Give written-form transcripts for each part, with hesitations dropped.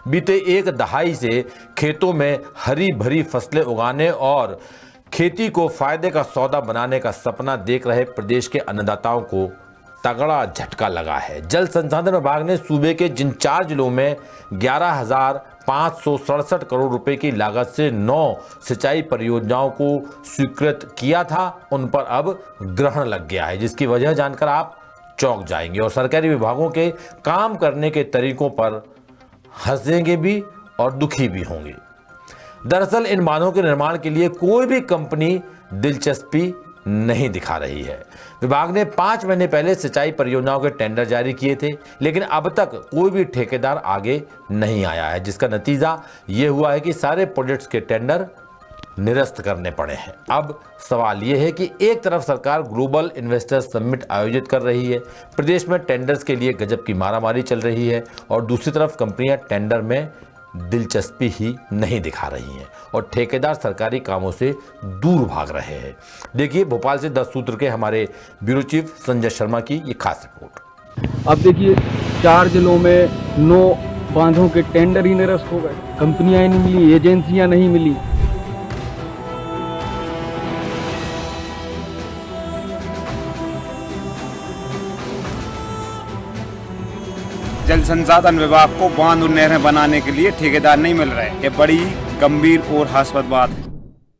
बीते एक दहाई से खेतों में हरी भरी फसलें उगाने और खेती को फायदे का सौदा बनाने का सपना देख रहे प्रदेश के अन्नदाताओं को तगड़ा झटका लगा है। जल संसाधन विभाग ने सूबे के जिन 4 जिलों में 11,567 करोड़ रुपए की लागत से 9 सिंचाई परियोजनाओं को स्वीकृत किया था, उन पर अब ग्रहण लग गया है, जिसकी वजह जानकर आप चौंक जाएंगे और सरकारी विभागों के काम करने के तरीकों पर हंसेंगे भी और दुखी भी होंगे। दरअसल इन बांधों के निर्माण के लिए कोई भी कंपनी दिलचस्पी नहीं दिखा रही है। विभाग ने 5 महीने पहले सिंचाई परियोजनाओं के टेंडर जारी किए थे, लेकिन अब तक कोई भी ठेकेदार आगे नहीं आया है, जिसका नतीजा ये हुआ है कि सारे प्रोजेक्ट्स के टेंडर निरस्त करने पड़े हैं। अब सवाल ये है कि एक तरफ सरकार ग्लोबल इन्वेस्टर समिट आयोजित कर रही है, प्रदेश में टेंडर्स के लिए गजब की मारामारी चल रही है और दूसरी तरफ कंपनियां टेंडर में दिलचस्पी ही नहीं दिखा रही हैं और ठेकेदार सरकारी कामों से दूर भाग रहे हैं। देखिए भोपाल से 10 सूत्र के हमारे ब्यूरो चीफ संजय शर्मा की ये खास रिपोर्ट। अब देखिए 4 जिलों में 9 बांधों के टेंडर ही निरस्त हो गए, कंपनियां नहीं मिली, एजेंसियां नहीं मिली। जल संसाधन विभाग को बांध और नहरें बनाने के लिए ठेकेदार नहीं मिल रहे। ये बड़ी गंभीर और हास्यास्पद बात है।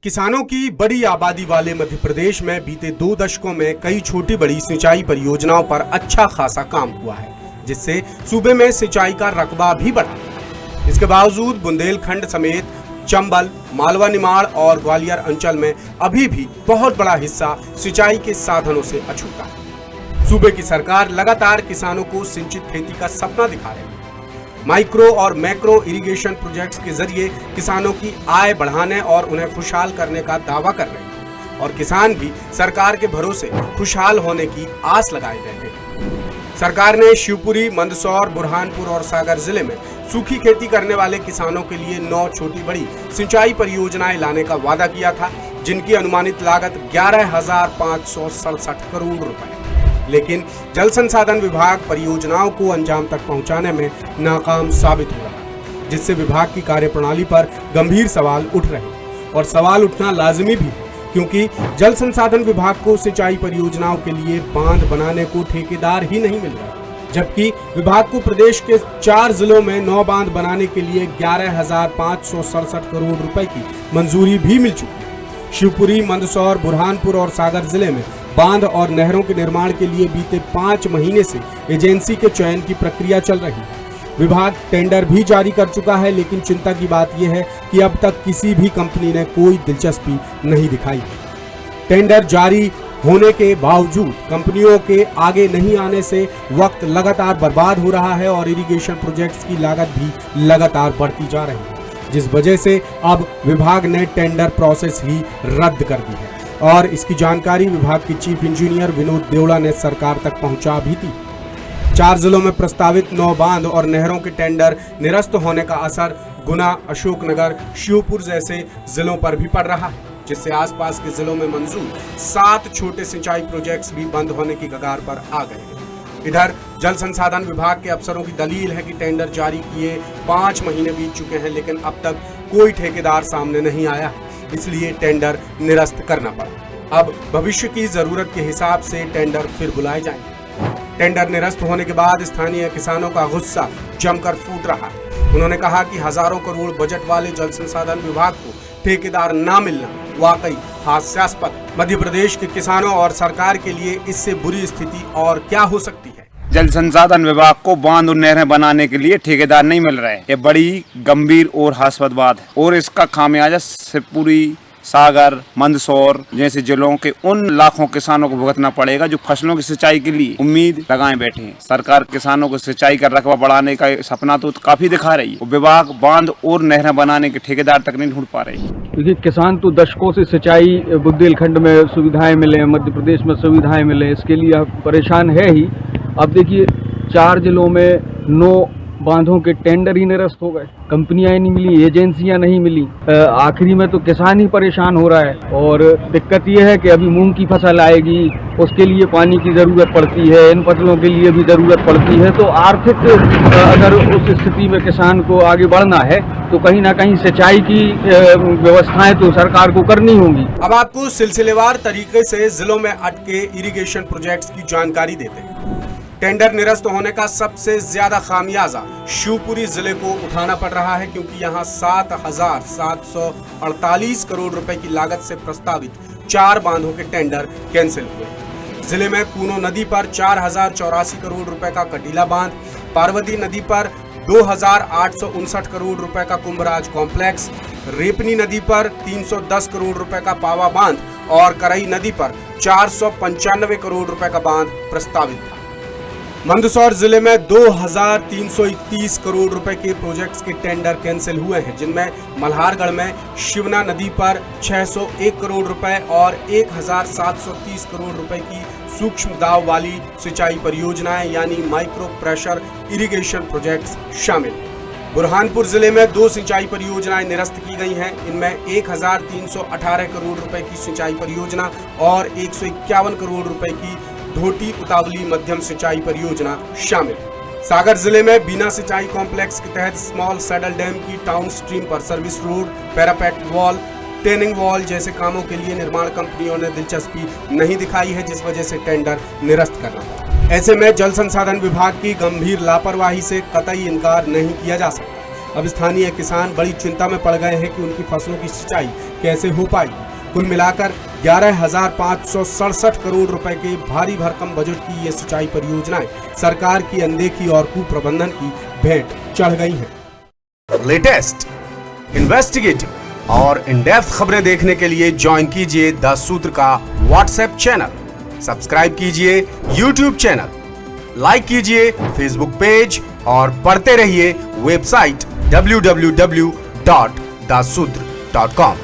किसानों की बड़ी आबादी वाले मध्य प्रदेश में बीते 2 दशकों में कई छोटी बड़ी सिंचाई परियोजनाओं पर अच्छा खासा काम हुआ है, जिससे सूबे में सिंचाई का रकबा भी बढ़ा। इसके बावजूद बुंदेलखंड समेत चंबल, मालवा निमाड़ और ग्वालियर अंचल में अभी भी बहुत बड़ा हिस्सा सिंचाई के साधनों से अछूता है। सूबे की सरकार लगातार किसानों को सिंचित खेती का सपना दिखा रही है। माइक्रो और मैक्रो इरिगेशन प्रोजेक्ट्स के जरिए किसानों की आय बढ़ाने और उन्हें खुशहाल करने का दावा कर रही है और किसान भी सरकार के भरोसे खुशहाल होने की आस लगाए बैठे हैं। सरकार ने शिवपुरी, मंदसौर, बुरहानपुर और सागर जिले में सूखी खेती करने वाले किसानों के लिए 9 छोटी बड़ी सिंचाई परियोजनाएं लाने का वादा किया था, जिनकी अनुमानित लागत 11,567 करोड़ रुपए। लेकिन जल संसाधन विभाग परियोजनाओं को अंजाम तक पहुंचाने में नाकाम साबित हो रहा है, जिससे विभाग की कार्यप्रणाली पर गंभीर सवाल उठ रहे हैं और सवाल उठना लाजिमी भी है, क्योंकि जल संसाधन विभाग को सिंचाई परियोजनाओं के लिए बांध बनाने को ठेकेदार ही नहीं मिल रहा, जबकि विभाग को प्रदेश के 4 जिलों में 9 बांध बनाने के लिए 11,567 करोड़ रुपए की मंजूरी भी मिल चुकी है। शिवपुरी, मंदसौर, बुरहानपुर और सागर जिले में बांध और नहरों के निर्माण के लिए बीते 5 महीने से एजेंसी के चयन की प्रक्रिया चल रही है। विभाग टेंडर भी जारी कर चुका है, लेकिन चिंता की बात यह है कि अब तक किसी भी कंपनी ने कोई दिलचस्पी नहीं दिखाई। टेंडर जारी होने के बावजूद कंपनियों के आगे नहीं आने से वक्त लगातार बर्बाद हो रहा है और इरिगेशन प्रोजेक्ट्स की लागत भी लगातार बढ़ती जा रही है, जिस वजह से अब विभाग ने टेंडर प्रोसेस ही रद्द कर दी है और इसकी जानकारी विभाग के चीफ इंजीनियर विनोद देवड़ा ने सरकार तक पहुंचा भी थी। 4 जिलों में प्रस्तावित 9 बांध और नहरों के टेंडर निरस्त होने का असर गुना, अशोकनगर, शिवपुर जैसे जिलों पर भी पड़ रहा है, जिससे आसपास के जिलों में मंजूर 7 छोटे सिंचाई प्रोजेक्ट्स भी बंद होने की कगार पर आ गए हैं। इधर जल संसाधन विभाग के अफसरों की दलील है कि टेंडर जारी किए 5 महीने बीत चुके हैं, लेकिन अब तक कोई ठेकेदार सामने नहीं आया, इसलिए टेंडर निरस्त करना पड़ा। अब भविष्य की जरूरत के हिसाब से टेंडर फिर बुलाए जाएंगे। टेंडर निरस्त होने के बाद स्थानीय किसानों का गुस्सा जमकर फूट रहा है। उन्होंने कहा कि हजारों करोड़ बजट वाले जल संसाधन विभाग को ठेकेदार ना मिलना वाकई हास्यास्पद। मध्य प्रदेश के किसानों और सरकार के लिए इससे बुरी स्थिति और क्या हो सकती है। जल संसाधन विभाग को बांध और नहरें बनाने के लिए ठेकेदार नहीं मिल रहे। ये बड़ी गंभीर और हास्यास्पद बात है और इसका खामियाजा शिवपुरी, सागर, मंदसौर जैसे जिलों के उन लाखों किसानों को भुगतना पड़ेगा जो फसलों की सिंचाई के लिए उम्मीद लगाए बैठे हैं। सरकार किसानों को सिंचाई का रकबा बढ़ाने का सपना तो काफी दिखा रही है, विभाग बांध और नहरें बनाने के ठेकेदार तक नहीं ढूंढ पा रही। देखिए किसान तो दशकों से सिंचाई बुंदेलखंड में सुविधाएं मिले, मध्य प्रदेश में सुविधाएं मिले, इसके लिए परेशान है ही। अब देखिए 4 जिलों में 9 बांधों के टेंडर ही निरस्त हो गए, कंपनियां नहीं मिली, एजेंसियां नहीं मिली। आखिरी में तो किसान ही परेशान हो रहा है। और दिक्कत ये है कि अभी मूंग की फसल आएगी, उसके लिए पानी की ज़रूरत पड़ती है, इन फसलों के लिए भी ज़रूरत पड़ती है। तो आर्थिक अगर उस स्थिति में किसान को आगे बढ़ना है तो कहीं ना कहीं सिंचाई की व्यवस्थाएं तो सरकार को करनी होंगी। अब आपको सिलसिलेवार तरीके से जिलों में अटके इरिगेशन प्रोजेक्ट्स की जानकारी देते हैं। टेंडर निरस्त होने का सबसे ज्यादा खामियाजा शिवपुरी जिले को उठाना पड़ रहा है, क्योंकि यहां 7,748 करोड़ रुपए की लागत से प्रस्तावित 4 बांधों के टेंडर कैंसिल हुए। जिले में कूनो नदी पर 4,084 करोड़ रुपए का कटीला बांध, पार्वती नदी पर 2,859 करोड़ रुपए का कुंभराज कॉम्प्लेक्स, रेपनी नदी पर 310 करोड़ रुपए का पावा बांध और करई नदी पर 495 करोड़ रुपए का बांध प्रस्तावित था। मंदसौर जिले में 2,331 करोड़ रुपए के प्रोजेक्ट्स के टेंडर कैंसिल हुए हैं, जिनमें मल्हारगढ़ में शिवना नदी पर 601 करोड़ रुपए और 1,730 करोड़ रुपए की सूक्ष्म दाब वाली सिंचाई परियोजनाएं यानी माइक्रो प्रेशर इरिगेशन प्रोजेक्ट्स शामिल। बुरहानपुर जिले में 2 सिंचाई परियोजनाएं निरस्त की गई हैं। इनमें 1,318 करोड़ रुपए की सिंचाई परियोजना और 151 करोड़ रुपए की धोटी उतावली मध्यम सिंचाई परियोजना शामिल। सागर जिले में बीना सिंचाई कॉम्प्लेक्स के तहत स्मॉल सैडल डैम की टाउन स्ट्रीम पर service road, parapet wall, tending wall जैसे कामों के लिए निर्माण कंपनियों ने दिलचस्पी नहीं दिखाई है, जिस वजह से टेंडर निरस्त करना पड़ा। ऐसे में जल संसाधन विभाग की गंभीर लापरवाही से कतई इनकार नहीं किया जा सकता। अब स्थानीय किसान बड़ी चिंता में पड़ गए हैं कि उनकी फसलों की सिंचाई कैसे हो पाएगी। कुल मिलाकर 11,567 करोड़ रुपए के भारी भरकम बजट की ये सिंचाई परियोजनाएं सरकार की अनदेखी और कुप्रबंधन की भेंट चढ़ गई हैं। लेटेस्ट, इन्वेस्टिगेटिव और इन डेप्थ खबरें देखने के लिए ज्वाइन कीजिए द सूत्र का व्हाट्सएप चैनल, सब्सक्राइब कीजिए यूट्यूब चैनल, लाइक कीजिए फेसबुक पेज और पढ़ते रहिए वेबसाइट www.dasudr.com।